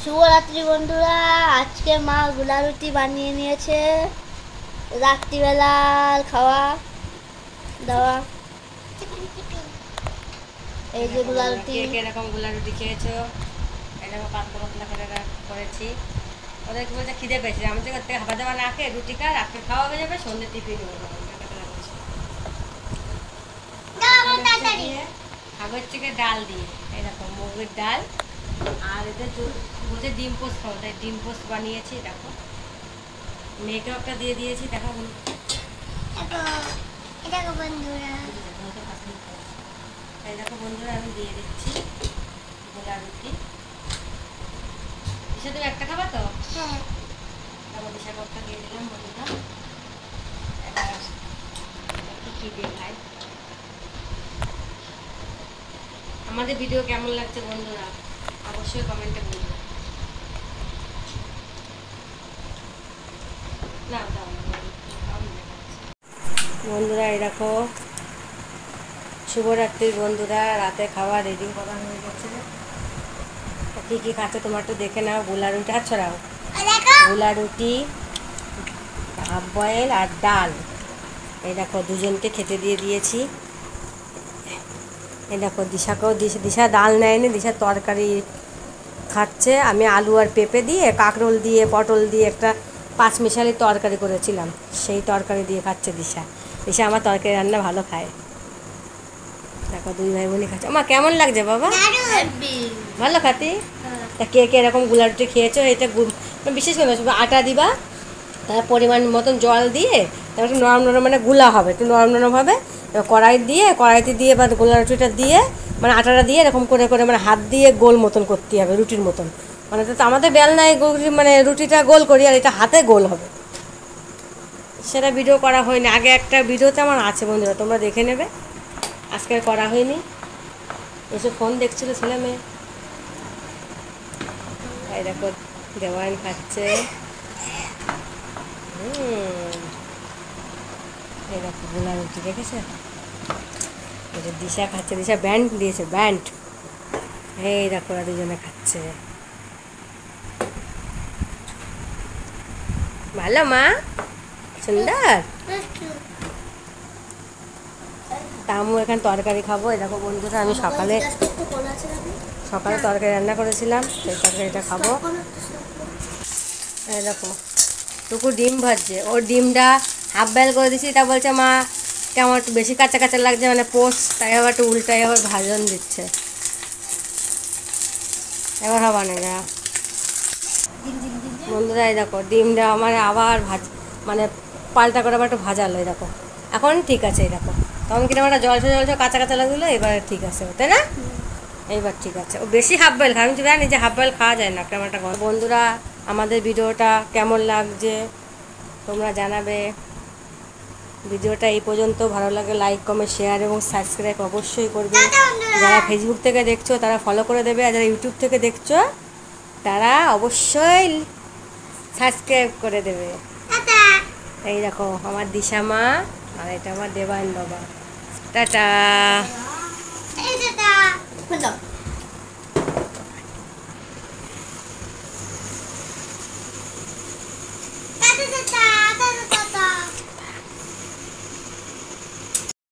শুভরাত্রি বন্ধুরা। আজকে মা গুলা রুটি বানিয়ে নিয়েছে রাত্রিবেলার খাওয়া দাওয়া। এই যে গুলা রুটি, এরকম গুলা রুটি খেয়েছো, এরকম পাতলা পাতলা করে করেছি। ওদেরকে বলছে খিদে পেয়েছে, আমি তো থেকে খাবার দাবার না খেয়ে রুটি খা, রাত্রে খাওয়া হয়ে যাবে, সন্ধ্যে টিফিন খাবো হচ্ছে ডাল দিয়ে, এরকম মুগের ডাল। আর এদের বলছে ডিম পোস্ট খাবো, তাই ডিম পোস্ট বানিয়েছি। দেখো মেয়েকেও একটা দিয়ে দিয়েছি। দেখো বন্ধুরা, এই দেখো বন্ধুরা, আমি দিয়ে দিচ্ছি গোলা রুটি। দিশা তুমি একটা খাবা তো? হ্যাঁ। তারপর দিশা একটা দিয়ে দিলাম বন্ধুরা। এবার কি দিয়ে খাই। আমাদের ভিডিও কেমন লাগছে বন্ধুরা অবশ্যই কমেন্টে বলবে। বন্ধুরা এই দেখো শুভরাত্রির বন্ধুরা, রাতে খাওয়া রেডি করা হয়ে গেছে। কী কী খাচ্ছে তোমার একটু দেখে নাও। গোলা রুটি আর ছড়াও, গোলা রুটি, হাফ বয়েল আর ডাল। এই দেখো দুজনকে খেতে দিয়ে দিয়েছি। এই দেখো দিশাকেও, দিশা ডাল নেয়নি, দিশা তরকারি খাচ্ছে। আমি আলু আর পেঁপে দিয়ে, কাঁকরোল দিয়ে, পটল দিয়ে একটা পাঁচমিশালি তরকারি করেছিলাম, সেই তরকারি দিয়ে খাচ্ছে দিশা। দিশা আমার তরকারি রান্না ভালো খায়। দেখো দুই ভাই বোনই খাচ্ছে। আমার কেমন লাগছে বাবা? ভালো খাতি। তা কে কে এরকম গুলা রুটি খেয়েছো? এটা বিশেষ করে আটা দিবা, তার পরিমাণ মতন জল দিয়ে, তারপর একটু নরম নরম, মানে গুলা হবে, একটু নরম নরম হবে। এবার কড়াইতে দিয়ে বা গোলা রুটিটা দিয়ে, মানে আটাটা দিয়ে এরকম করে করে মানে হাত দিয়ে গোল মতন করতে হবে, রুটির মতন। মানে তো আমাদের বেলনায় মানে রুটিটা গোল করি, আর এটা হাতে গোল হবে। সেটা ভিডিও করা হয়নি, আগে একটা ভিডিওতে আমার আছে বন্ধুরা, তোমরা দেখে নেবে। আজকে করা হয়নি, এসব ফোন দেখছিল ছেলে মেয়ে। এই দেখো দেওয়ান খাচ্ছে। এই দেখো গোলা রুটি দেখেছে, এটা দিশা খাচ্ছে। দিশা ব্যান্ড দিয়েছে, ব্যান্ড। এই দেখো ওরা দুজনে খাচ্ছে। ভালো মা, সুন্দর। তামু এখানে তরকারি খাবো। এই দেখো বন্ধুরা, আমি সকালে তরকারি রান্না করেছিলাম, সেই তরকারিটা খাবো। এই দেখো টুকু ডিম ভাজছে, ওর ডিমটা হাফ বয়েল করে দিচ্ছি। তা বলছে মা কেমন একটু বেশি কাঁচা কাঁচা লাগছে, মানে পোস্ট, তাই আবার একটু উল্টাই আবার ভাজন দিচ্ছে। এবার হবা না যা বন্ধুরা। এই দেখো ডিমটা আমার আবার মানে পাল্টা করে আবার একটু ভাজালো। এই দেখো এখন ঠিক আছে। এই দেখো তখন কিনা একটা জলসা কাঁচা কাঁচা লাগলো, এবার ঠিক আছে, তাই না? এইবার ঠিক আছে। ও বেশি হাফ বয়েল খায়, আমি তো জানি যে হাফ বয়েল খাওয়া যায় না, কেমন একটা। বন্ধুরা আমাদের ভিডিওটা কেমন লাগছে তোমরা জানাবে। ভিডিওটা এই পর্যন্ত ভালো লাগে লাইক কমেন্ট শেয়ার এবং সাবস্ক্রাইব অবশ্যই করবে। যারা ফেসবুক থেকে দেখছো তারা ফলো করে দেবে, আর যারা ইউটিউব থেকে দেখছো তারা অবশ্যই সাবস্ক্রাইব করে দেবে। এই দেখো আমার দিশা মা, আর এটা আমার দেবায়ন বাবা। টাটা।